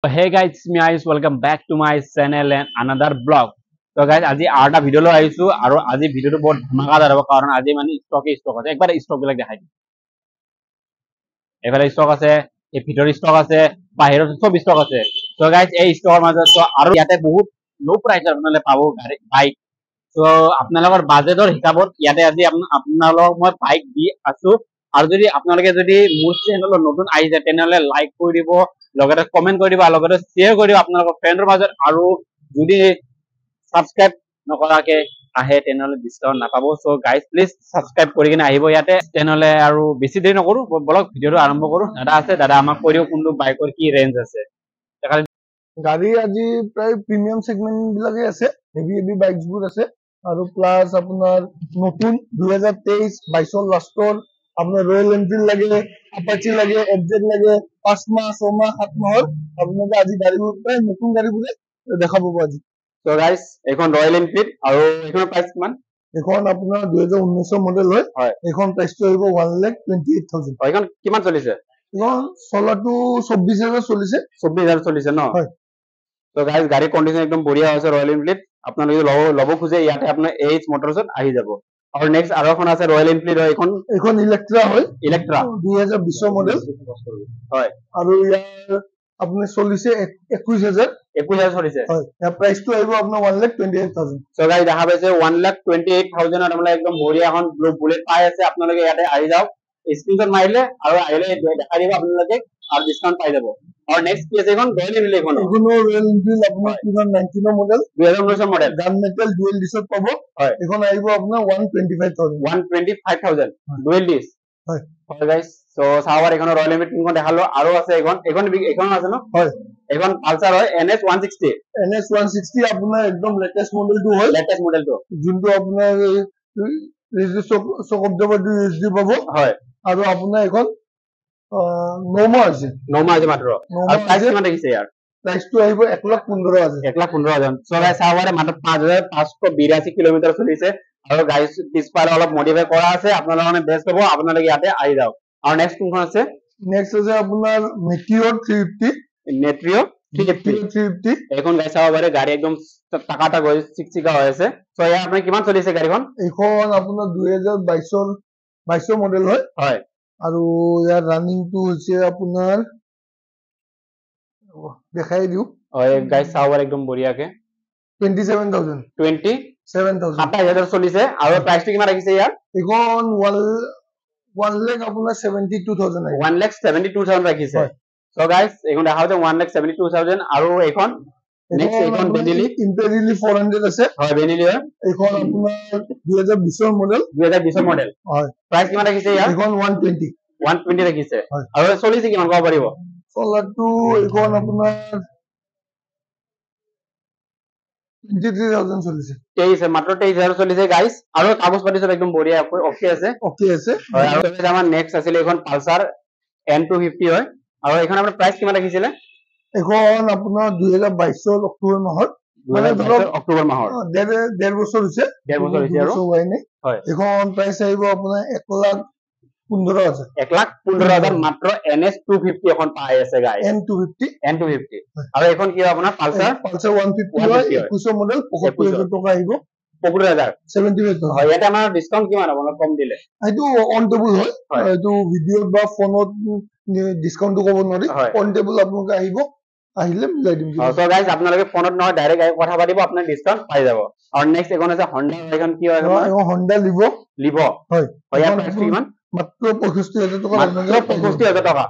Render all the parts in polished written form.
Hey guys, it's me Ayush. Welcome back to my channel and another vlog. So guys, আজি আৰু এটা video' লৈ আহিছো আৰু আজি ভিডিঅ'টো বহুত ধমাকাদাৰ হ'ব কাৰণ আজি মানে ষ্টক আছে। একবাৰ ষ্টক বিলাক দেখাই দিম। এফালে ষ্টক আছে, এই ভিতৰৰ ষ্টক আছে, বাহিৰত সব ষ্টক আছে। So guys, এই ষ্টকৰ মাজত আৰু ইয়াতে বহুত লো প্ৰাইচত আপোনালোকে পাব বাইক। So আপোনালোকৰ বাজেটৰ হিচাপত ইয়াতে আজি আপোনালোকক মই বাইক দি আছো। আৰু যদি আপোনালোকে যদি মোৰ চেনেলত নতুন আহিছে তেনেহলে লাইক কৰি দিব, লগতে কমেন্ট কৰি দিব, লগতে শ্বেয়াৰ কৰি দিব আপোনালোকৰ ফ্ৰেণ্ডৰ মাজত। আৰু যদি সাবস্ক্ৰাইব নকৰাকে আহে তেনেহলে ডিসকাউন্ট নাপাব। সো গাইজ প্লিজ সাবস্ক্ৰাইব কৰি কিনে আহিব ইয়াতে। তেনেহলে আৰু বেছি দেৰি নকৰো, বলক ভিডিঅ'টো আৰম্ভ কৰো। দাদা আছে, দাদা আমাক কৈ দিও কোনটো বাইকৰ কি ৰেঞ্জ আছে। গাড়ী আজি প্ৰায় প্ৰিমিয়াম সেগমেন্ট বিলাকে আছে, হেভি বাইকস বোৰ আছে আৰু প্লাস আপোনাৰ নতুন 2023 22 লাষ্টৰ আপোনাৰ ৰয়েল এনফিল্ড লাগে, আপাচি লাগে, এফজেড লাগে, 5 মাহ 6 মাহ 7 মাহৰ আপোনালোকে আজি গাড়ীবোৰ প্ৰায় নতুন গাড়ীবোৰে দেখা পাব আজি। সো গাইজ এখন ৰয়েল এনফিল্ড আৰু এইখনৰ প্ৰাইস কিমান? এখন আপোনাৰ 2019 মডেল হয়। এখন প্ৰাইসটো আহিব 1,28,000। এখন কিমান চলিছে? এখন চলাটো 24,000 চলিছে। 24,000 চলিছে ন? হয়। তো গাইজ গাড়ীৰ কন্ডিশন একদম বঢ়িয়া হৈছে ৰয়েল এনফিল্ড। আপোনালোকে ল'ব খোজে ইয়াতে আপোনাৰ এইচ মোটৰছত আহি যাব। আৰু নেক্সট আৰু এখন আছে ৰয়েল এনফিল্ড হয়, এখন ইলেক্ট্ৰা হয়, ইলেক্ট্ৰা 2020 মডেল হয়। আৰু ইয়াৰ আপুনি চলিছে 21,000 চলিছে। হয়, ইয়াৰ প্ৰাইসটো আহিব আপোনাৰ 1,28,000। সো গাইজ দেখা পাইছে 1,28,000 আপোনালোকে একদম বঢ়িয়া এখন বুলেট পাই আছে। আপোনালোকে ইয়াতে আহি যাওক, স্ক্ৰিনশ্বট মাৰিলে আৰু আহিলে দেখাই দিব আপোনালোকে আৰু ডিসকাউন্ট পাই যাব। আৰু নেক্সট কি আছে? এখন ৰয়েল এনফিল্ড, এখনো ৰয়েল এনফিল্ড আপোনাৰ 2019 মডেল, 2019 মডেল, গান মেটেল ডুৱেল ডিস্কত পাব। হয়, এখন আহিব আপোনাৰ 125,000। 125,000 ডুৱেল ডিস্ক। হয় হয় গাইজ। সো চাওবাৰ এখন ৰয়েল এনফিল্ড তিনখন দেখালো আৰু আছে এখন আছে ন? হয়, এখন পালসাৰ হয় NS 160। NS 160 আপোনাৰ একদম লেটেষ্ট মডেলটো হয়, লেটেষ্ট মডেলটো যোনটো আপোনাৰ চকবজাবাটো USD পাব। হয়, আৰু আপোনাৰ এখন 9 মাহ আছে, 9 মাহ আছে মাত্ৰ। আৰু প্ৰাইস কিমান দেখিছে ইয়াৰ? প্ৰাইসটো আহিব 1,15,000। 1,15,000। সো গাইজ চাওবাৰে মাত্ৰ 5,582 কিলোমিটাৰ চলিছে আৰু গাড়ী পিছফালে অলপ মডিফাই কৰা আছে। আপোনালোকৰ মানে বেষ্ট হ'ব, আপোনালোকে ইয়াতে আহি যাওক। আৰু নেক্সট কোনখন আছে? নেক্সট আছে আপোনাৰ মেটিঅৰ 350। মেট্ৰিঅ 350 এখন গাড়ী চাব পাৰে, গাড়ী একদম টাকা গৈ চিকচিকা হৈ আছে। সো ইয়াৰ আপোনাৰ কিমান চলিছে গাড়ীখন? এইখন আপোনাৰ 2022 মডেল হয়। হয়, আৰু ইয়াৰ ৰানিংটো হৈছে আপোনাৰ দেখাই দিও। হয় গাইজ চাব পাৰে একদম বঢ়িয়াকে 27,000। 27,000 চলিছে। আৰু প্ৰাইসটো কিমান ৰাখিছে ইয়াৰ? এইখন 1 লাখ আপোনাৰ 72,000 আহিব। 1,72,000 ৰাখিছে। সো গাইজ এখন দেখা হৈছে 1,72,000। আৰু এইখন নেক্সট এইখন বেনিলি ইম্পেৰিয়েলি 400 আছে। হয়, বেনিলি হয়। এইখন আপোনাৰ 2020 মডেল, 2020 মডেল। হয়, প্ৰাইস কিমান ৰাখিছে ইয়াৰ? এইখন 120 ৰাখিছে। আৰু চলিছে কিমান ক'ব পাৰিব? চলাটো এইখন আপোনাৰ 23,000 চলিছে। 23 মাত্ৰ 23,000 চলিছে গাইজ। আৰু কাগজ পাতি সব একদম বঢ়িয়া অকে আছে। হয়, আৰু আমাৰ নেক্সট আছিল এখন পালসাৰ N250 হয়। আৰু এখন আপোনাৰ প্ৰাইস কিমান ৰাখিছিলে? এখন আপোনাৰ 2022 অক্টোবৰ মাহৰ, মানে ধৰক অক্টোবৰ মাহৰ ডেৰ বছৰ হৈছে। আৰু হোৱাই নাই। এখন প্ৰাইস আহিব আপোনাৰ 1,15,000। 1,15,000 মাত্ৰ NS 250 এখন পাই আছে গাইজ। N250। আৰু এখন কি হয় আপোনাৰ পালসার 150 হয়, 21 মডেল, 75,000 টকা আহিব। 75,000 75,000। হয়, ইয়াতে আমাৰ ডিসকাউন্ট কিমান হ'ব কম দিলে? এইটো অন টেবল হয়, এইটো ভিডিঅ'ত বা ফোনত ডিসকাউন্টটো ক'ব নোৱাৰি। অন টেবল আপোনালোকে আহিলে মিলাই দিম। সো গাইজ আপোনালোকে ফোনত নহয় ডাইৰেক্ট কথা পাতিব, আপোনাৰ ডিসকাউন্ট পাই যাব। আৰু নেক্সট এখন আছে হন্ডা। এখন কি হয়? এখন হন্ডা লিভ। হয়, ইয়াৰ প্ৰাইসটো কিমান? মাত্ৰ 65,000 টকা। 65,000 টকা।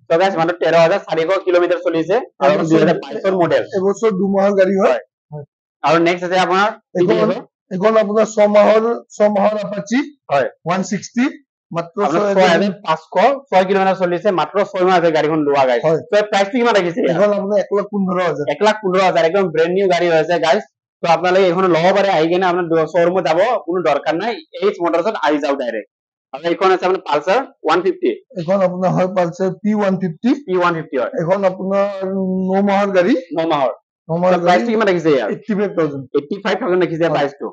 সো গাইজ মাত্ৰ 13,400 কিলোমিটাৰ চলিছে আৰু 2022 মডেল। এবছৰ 2 মাহৰ গাড়ী হয়। আৰু নেক্সট আছে আপোনাৰ এখন আপোনাৰ 6 মাহৰ আপাচি। হয়, 160 মাত্ৰ 6,506 কিলোমিটাৰ চলিছে, মাত্ৰ 6 মাহ আছে গাড়ীখন লোৱা গাইজ। তো প্ৰাইসটো কিমান ৰাখিছে? এখন আপোনাৰ 1,15,000। 1,15,000 একদম ব্ৰেন্ড নিউ গাড়ী হৈছে গাইজ। তো আপোনালোকে এখন ল'ব পাৰে, আহি কিনে আপোনাৰ শ্বৰুমত যাব কোনো দৰকাৰ নাই, এইচ মোটৰছত আহি যাওক ডাইৰেক্ট। আৰু এইখন আছে আপোনাৰ পালসাৰ 150। এখন আপোনাৰ হয় পালসাৰ P150। হয়। এখন আপোনাৰ 9 মাহৰ গাড়ী। 9 মাহৰ। প্ৰাইসটো কিমান ৰাখিছে ইয়াৰ? 85,000। 85,000 ৰাখিছে প্ৰাইসটো।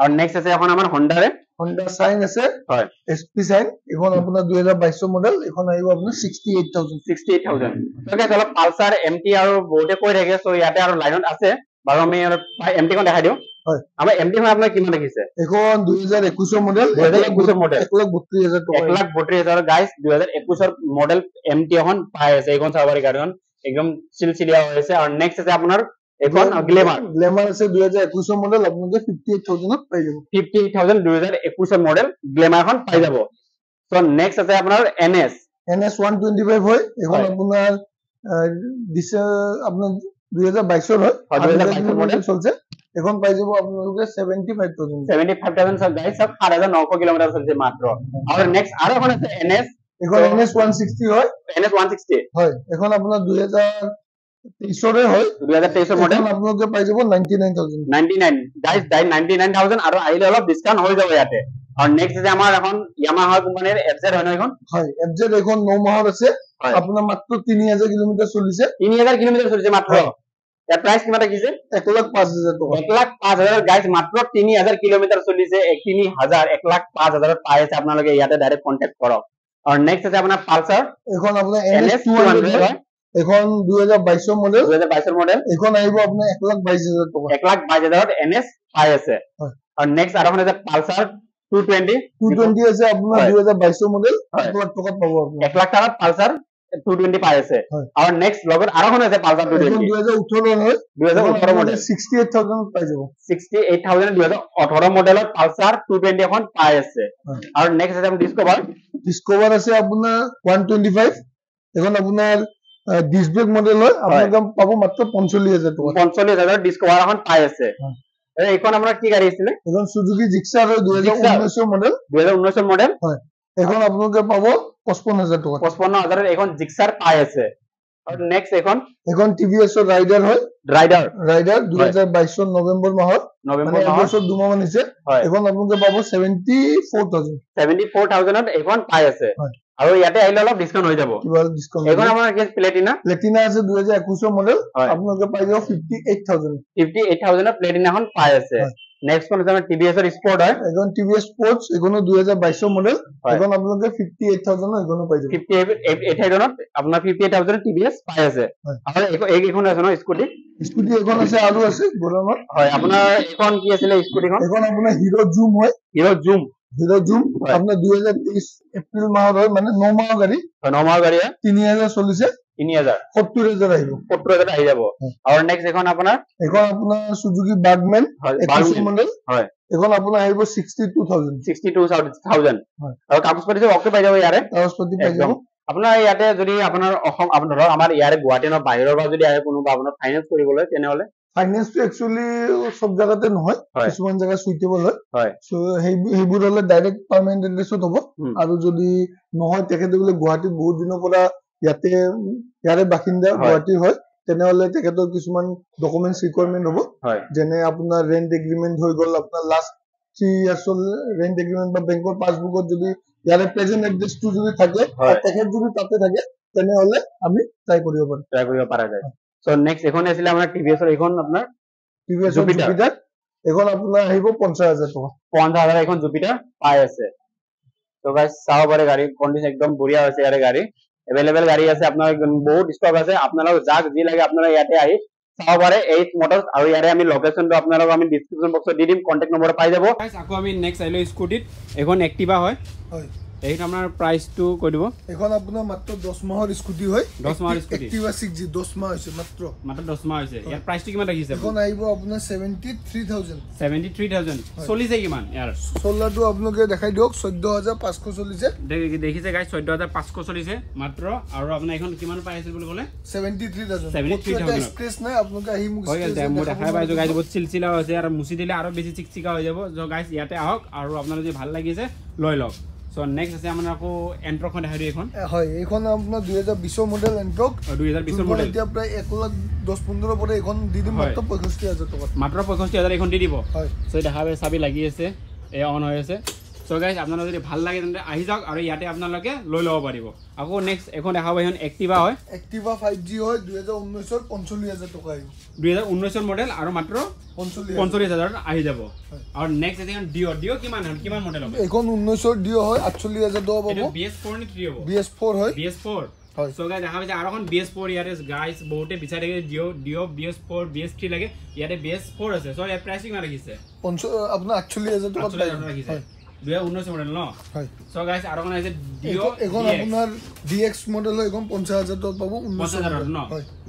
আৰু নেক্সট আছে এখন আমাৰ Honda Honda Shine আছে হয় SP Shine এখন আপোনাৰ 2022 মডেল এখন আহিব আপোনাৰ 68000 তো গাইস অলপ পালসাৰ MT আৰু বহুতে কৈ থাকে সো ইয়াতে আৰু লাইনত আছে বাৰু আমি MT খন দেখাই দিও হয় আমাৰ MT খন আপোনাৰ কিমান দেখিছে এখন 2021 মডেল 2021 মডেল 1,32,000 টাকা 1,32,000 গাইস 2021 মডেল MT এখন পাই আছে এইখন চাবাৰি গাড়ীখন একদম চিলচিলিয়া হৈ আছে আৰু নেক্সট আছে আপোনাৰ এখন গ্ল্যামার আছে 2021 মডেল আপোনালোকে 58000 ত পাই যাব 58000 2021 মডেল গ্ল্যামার এখন পাই যাব সো নেক্সট আছে আপোনাৰ NS 125 হয় এখন আপোনাৰ দিছে আপোনাৰ 2022 হয় 2022 মডেল চলছে এখন পাই যাব আপোনালোকে 75000 সব গাইস সব 8900 কিলোমিটার চলছে মাত্র আৰু নেক্সট আৰু এখন আছে NS এখন NS 160 হয় NS 160 হয় এখন আপোনাৰ 2023 হয় 2023 মডেল আপোনালোকে পাই যাব 99000 গাইস 99000 আৰু আহিলে অলপ ডিসকাউন্ট হৈ যাব ইয়াতে আৰু নেক্সট আছে আমাৰ এখন Yamaha কোম্পানীৰ FZ হয় ন এখন হয় FZ এখন 9 মাহৰ আছে আপোনাৰ মাত্ৰ 3000 কিলোমিটাৰ চলিছে 3000 কিলোমিটাৰ চলিছে মাত্ৰ এর প্রাইস কিমান দেখিছে 1,05,000 টাকা 1,05,000 গাইস মাত্ৰ 3000 কিলোমিটাৰ চলিছে 1,05,000 পাই আছে আপোনালোকে ইয়াতে ডাইৰেক্ট কন্টাক্ট কৰক আৰু নেক্সট আছে আপোনাৰ পালসাৰ এখন আপোনাৰ NS 200 হয় এখন 2022 মডেল এখন আহিব আপোনাৰ 1,22,000 টাকা 1,22,000 NS পাই আছে আৰু নেক্সট আৰু এখন আছে পালসাৰ 220 আছে আপোনাৰ 2022 মডেল 1 লাখ টাকাত পাব আপুনি 1 লাখ টাকাত পালসার 220 পাই আছে আৰু নেক্সট লগত আৰু এখন আছে পালসার 220 2018 হয় 2018 মডেল 68000 পাই যাব 68000 2018 মডেলৰ পালসাৰ 220 এখন পাই আছে আৰু নেক্সট আছে ডিসকভাৰ আছে আপোনাৰ 125 এখন আপোনাৰ ডিস্ক ব্ৰেক মডেল হয় আপোনালোকে পাব মাত্ৰ 45000 টাকা 45000 ডিসকভাৰ এখন পাই আছে এইখন আপোনাৰ কি গাড়ী আছিল এখন সুজুকি জিক্সাৰ 2019 মডেল 2019 মডেল হয় এখন আপোনালোকে পাব 55000 টাকা 55000 এখন জিক্সাৰ পাই আছে আৰু নেক্সট এখন TVS ৰাইডাৰ হয় ৰাইডাৰ 2022 নৱেম্বৰ মাহত এবছৰ দুমাহ মান হৈছে এখন আপোনালোকে পাব 74000 এখন পাই আছে আৰু ইয়াতে আহিলে অলপ ডিসকাউন্ট হৈ যাব এখন আমাৰ কি প্লেটিনা আছে 2021 মডেল আপোনালোকে পাই যাব 58000 প্লেটিনা এখন পাই আছে নেক্সট কোন আছে আমাৰ TVS এর স্পোর্ট হয় এখন TVS স্পোর্টস এখনো 2022 মডেল এখন আপোনালোকে 58000 এখনো পাই যাব 58000 আপোনাৰ 58000 TVS পাই আছে আমাৰ এইখন আছে ন স্কুটি এখন আছে আৰু আছে গৰমত হয় আপোনাৰ এখন কি আছিল স্কুটিখন এখন আপোনাৰ হিৰো জুম হয় হিৰো জুম আপনাৰ 2023 এপ্ৰিল মাহৰ হয় মানে 9 মাহৰ গাড়ী 3000 চলিছে 70000 আহিব 70000 আহি যাব আৰু নেক্সট এখন আপোনাৰ সুজুকি বাৰ্গম্যান 21 মডেল হয় এখন আপোনাৰ আহিব 62000 আৰু কাগজ পাতি ওকে পাই যাব ইয়াৰে কাগজ পাতি পাই যাব আপোনাৰ ইয়াতে যদি আপোনাৰ অসম আপোনাৰ আমাৰ ইয়াৰে গুৱাহাটী ন বাহিৰৰ পৰা যদি আহে কোনোবা আপোনাৰ ফাইনান্স কৰিবলৈ তেনেহলে ফাইনান্স তো একচুয়ালি সব জায়গাতে নহয় কিছুমান জায়গা সুইটেবল হয় সো হেইবোৰ হলে ডাইৰেক্ট পাৰ্মানেন্ট এড্ৰেছত হ'ব আৰু যদি নহয় তেখেতে বোলে গুৱাহাটীত বহুত দিনৰ পৰা ইয়াৰে বাসিন্দা গুৱাহাটীৰ হয় তেনেহলে তেখেতৰ কিছুমান ডকুমেন্টস ৰিকোয়াৰমেন্ট হ'ব যেনে আপোনাৰ ৰেন্ট এগ্ৰিমেন্ট হৈ গল আপোনাৰ লাষ্ট 3 ইয়াৰ্ছৰ ৰেন্ট এগ্ৰিমেন্ট বা বেংকৰ পাছবুকত যদি ইয়াৰে প্ৰেজেন্ট এড্ৰেছটো যদি থাকে তেখেত যদি তাতে থাকে তেনেহলে আমি ট্ৰাই কৰিব পাৰা যায় সো নেক্সট এখন আছিল আমাৰ TVS এৰ এখন আপোনাৰ TVS জুপিটাৰ এখন আপোনাৰ আহিব 50000 টাকা 50000 এখন জুপিটার পাই আছে তো গাইস চাও bare গাড়ী কন্ডিশন একদম বঢ়িয়া আছে ইয়াৰে গাড়ী अवेलेबल গাড়ী আছে আপোনাৰ বহুত স্টক আছে আপোনালোক যাক যি লাগে আপোনাৰা ইয়াতে আহি চাও bare 8 মোটৰস আৰু ইয়াৰে আমি লোকেশনটো আপোনালোক আমি ডেসক্ৰিপশন বক্সত দি দিম কন্টাক্ট নম্বৰ পাই যাব গাইস আকৌ আমি নেক্সট আইলো স্কুটিত এখন এক্টিভা হয় এইটো আপোনাৰ প্ৰাইসটো কৈ দিব এখন আপোনাৰ মাত্ৰ 10 মাহৰ স্কুটি হয় 10 মাহৰ স্কুটি এক্টিভা 6G 10 মাহ হৈছে মাত্ৰ 10 মাহ হৈছে ইয়াৰ প্ৰাইসটো কিমান ৰাখিছে এখন আহিব আপোনাৰ 73000 চলিছে কিমান ইয়াৰ চলাটো আপোনালোকে দেখাই দিওক 14500 চলিছে দেখিছে গাইস 14500 চলিছে মাত্ৰ আৰু আপোনাৰ এখন কিমান পাই আছিল বুলি ক'লে 73000 এক্সপ্ৰেছ নাই আপোনালোকে আহি মোক দেখাই পাইছো গাইস বহুত চিলচিলা হৈছে আৰু মুছি দিলে আৰু বেছি চিকচিকা হৈ যাব जो গাইস ইয়াতে আহক আৰু আপোনালোকে ভাল লাগিছে লৈ লওক সো নেক্সট আছে আমাৰ আকৌ এন্ট্ৰখন দেখাই দিও এখন হয় এইখন আপোনাৰ 2020 মডেল এন্ট্ৰক 2020 মডেল এতিয়া প্ৰায় 1,10,15 পৰে এখন দি দিম মাত্ৰ 65000 টকা মাত্ৰ 65000 এখন দি দিব হয় সো দেখাবে চাবি লাগি আছে এ অন হৈ আছে সো গাইস আপোনালোকে যদি ভাল লাগে তেন্তে আহি যাওক আৰু ইয়াতে আপোনালোকে লৈ ল'ব পাৰিব আকৌ নেক্সট এখন দেখাব এখন এক্টিভা হয় এক্টিভা 5G হয় 2019 ৰ 45000 টকা আহিব 2019 ৰ মডেল আৰু মাত্ৰ 45000 আহি যাব আৰু নেক্সট এখন ডিও কিমান মডেল হ'ব এখন 19 ৰ ডিও হয় 48000 টকা পাব BS4 নে 3 হ'ব BS4 হয় BS4 হয় সো গাইস দেখা পাইছে আৰু এখন BS4 ইয়াতে গাইস বহুতে বিচাৰি থাকে ডিও BS4 BS3 লাগে ইয়াতে BS4 আছে সো ইয়াৰ প্ৰাইচিং না ৰাখিছে আপোনাৰ 48000 টকা ৰাখিছে 2019 মডেল ন হয় সো গাইস আৰু কোন আছে ডিও এখন আপোনাৰ DX মডেল হয় এখন 50000 টকা পাব 50000 ন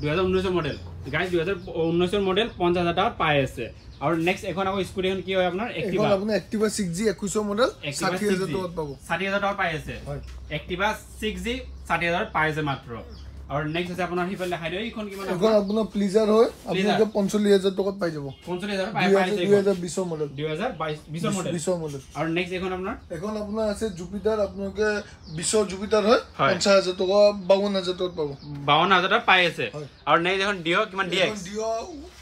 2019 মডেল গাইস 2019 মডেল 50000 টাকা পাই আছে আৰু নেক্সট এখন আকৌ স্কুটি এখন কি হয় আপোনাৰ এক্টিভা এখন আপোনাৰ এক্টিভা 6G 21 মডেল 60000 টকা পাব 60000 টাকা পাই আছে হয় এক্টিভা 6G 60000 পাই আছে মাত্ৰ আৰু নেক্সট আছে আপোনাৰ হিফাল দেখাই দিও এইখন কিমান এখন আপোনাৰ প্লিজাৰ হয় আপোনালোকে 45000 টকাত পাই যাব 45000 পাই আছে 2020 মডেল 2020 মডেল 20 মডেল আৰু নেক্সট এখন আপোনাৰ আছে জুপিটাৰ আপোনালোকে 20 জুপিটাৰ হয় 50000 টকা 52000 টকাত পাব 52000 টাকা পাই আছে আৰু নেক্সট এখন ডিও কিমান DX ডিও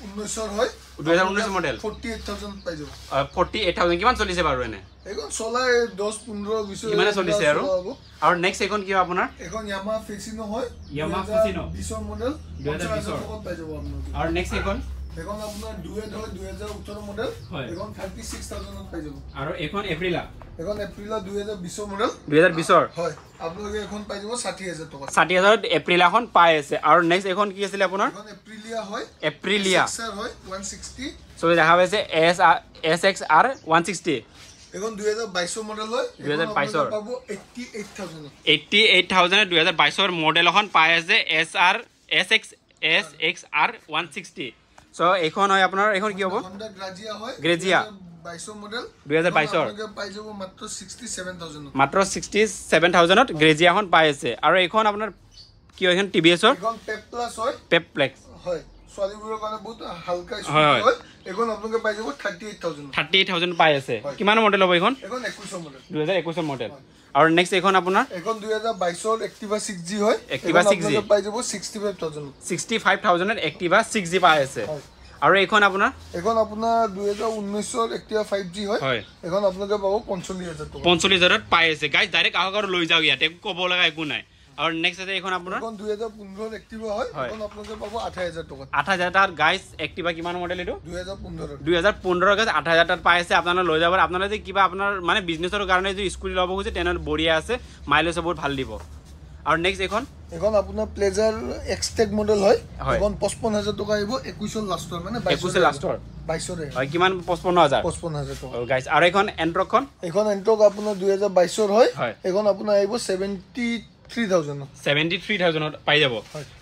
19 হয় 2019 মডেল 48000 পাই যাব 48000 কিমান চলিছে বাৰু এনে এখন চলাই 10 15 20 কিমান চলিছে আৰু নেক্সট এখন কি আপোনাৰ এখন Yamaha Facino হয় Yamaha Facino 20 মডেল 2020 টকাত পাই যাব আপোনালোকে আৰু নেক্সট এখন আপোনাৰ ডুয়েট হয় 2018 মডেল এখন 36000 পাই যাব আৰু এখন এপ্ৰিলা এখন এপ্ৰিলা 2020 মডেল 2020 হয় আপোনালোকে এখন পাই যাব 60000 টকা 60000 এপ্ৰিলা এখন পাই আছে আৰু নেক্সট এখন কি আছিল আপোনাৰ এখন এপ্ৰিলিয়া হয় এপ্ৰিলিয়া হয় 160 সো দেখা পাইছে SXR 160 এখন 2022 মডেল হয় 2022 পাব 88000 2022 মডেল এখন পাই আছে SXR 160 সো এখন হয় আপোনাৰ এখন কি হ'ব Honda Grazia হয় Grazia 22 মডেল 2022 আপোনালোকে পাই যাব মাত্ৰ 67000 মাত্ৰ 67000 ত Grazia এখন পাই আছে আৰু এখন আপোনাৰ কি হয় এখন TVS ৰ এখন Pep Plus হয় Pep Plus হয় ছোৱালীবোৰৰ কাৰণে বহুত হালকা স্কুটি হয় এখন আপোনালোকে পাই যাব 38000 পাই আছে কিমান মডেল হ'ব এখন 21 মডেল 2021 মডেল আৰু নেক্সট এখন আপোনাৰ এখন 2022 ৰ Activa 6G হয় Activa 6G আপোনালোকে পাই যাব 65000 ত Activa 6G পাই আছে আৰু এখন আপোনাৰ 2019 ৰ Activa 5G হয় এখন আপোনালোকে পাব 45000 টকা 45000 ত পাই আছে গাইস ডাইৰেক্ট আহক আৰু লৈ যাও ইয়াতে ক'ব লগা একো নাই আৰু নেক্সট আছে এখন আপোনাৰ এখন 2015 ৰ Activa হয় এখন আপোনালোকে পাব 80000 টকা 80000 টাৰ গাইস Activa কিমান মডেল এটো 2015 গাইস 80000 টাৰ পাই আছে আপোনালোকে লৈ যাব আপোনালোকে যদি কিবা আপোনাৰ মানে বিজনেছৰ কাৰণে যদি স্কুটি ল'ব খুজে তেনে বঢ়িয়া আছে মাইলেজ বহুত ভাল দিব আৰু নেক্সট এখন আপোনাৰ প্লেজাৰ এক্সটেক মডেল হয় এখন 55000 টকা আহিব 21 লাষ্টৰ মানে 21 লাষ্টৰ 22 হয় কিমান 55000 টকা গাইস আৰু এখন এন্ট্ৰকখন এখন এন্ট্ৰক আপোনাৰ 2022 ৰ হয় এখন আপোনাৰ আহিব 73000 পাই যাব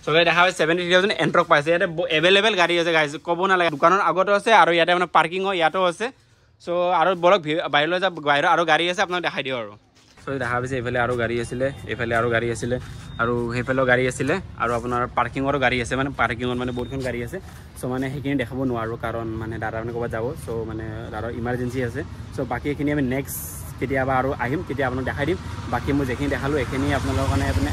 সো গাইস দেখা হয় 73000 এন্ট্ৰক পাইছে ইয়াতে এভেইলেবল গাড়ী আছে গাইস ক'ব নালাগে দোকানৰ আগতে আছে আৰু ইয়াতে মানে পাৰ্কিং হয় ইয়াতো আছে সো আৰু বলক বাহিৰলৈ যা বাহিৰ আৰু গাড়ী আছে আপোনাক দেখাই দিও আৰু সো দেখা পাইছে এইফালে আৰু গাড়ী আছিলে এইফালে আৰু গাড়ী আছিলে আৰু সেইফালেও গাড়ী আছিলে আৰু আপোনাৰ পাৰ্কিঙৰো গাড়ী আছে মানে পাৰ্কিঙত মানে বহুতখন গাড়ী আছে সো মানে সেইখিনি দেখাব নোৱাৰো কাৰণ মানে দাদা মানে ক'ৰবাত যাব সো মানে দাদাৰ ইমাৰ্জেঞ্চি আছে সো বাকী এইখিনি আমি নেক্সট কেতিয়াবা আৰু আহিম কেতিয়া আপোনাক দেখাই দিম বাকী মই যেখিনি দেখালোঁ এইখিনি আপোনালোকৰ কাৰণে মানে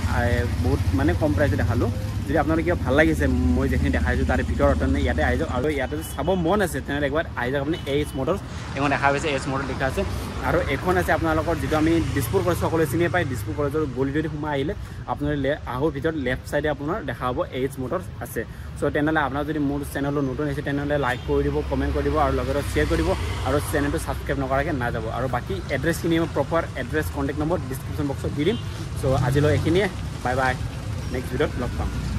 বহুত মানে কম প্ৰাইচে দেখালোঁ যদি আপোনালোকে কিবা ভাল লাগিছে মই যেখিনি দেখাইছোঁ তাৰে ভিতৰত ইয়াতে আহি যাওক আৰু ইয়াতে চাব মন আছে তেনেহ'লে একবাৰ আহি যাওক আপুনি এইচ মটৰ্ছ এখন দেখা পাইছে এইচ মটৰ লিখা আছে আৰু এখন আছে আপোনালোকৰ যিটো আমি দিছপুৰ কলেজ সকলোৱে চিনিয়ে পায় দিছপুৰ কলেজৰ গলিটোদি সোমাই আহিলে আপোনাৰ আহোৰ ভিতৰত লেফ্ট চাইডে আপোনাৰ দেখা হ'ব এইচ মটৰ্ছ আছে সো তেনেহ'লে আপোনাৰ যদি মোৰ চেনেলটো নতুন হৈছে তেনেহ'লে লাইক কৰি দিব কমেণ্ট কৰি দিব আৰু লগতে শ্বেয়াৰ কৰি দিব আৰু চেনেলটো ছাবস্ক্ৰাইব নকৰাকৈ নাযাব আৰু বাকী এড্ৰেছখিনি মই proper address contact number description বক্সত দি দিম সো আজিলৈ এইখিনিয়ে বাই বাই নেক্সট ভিডিঅ'ত লগ পাম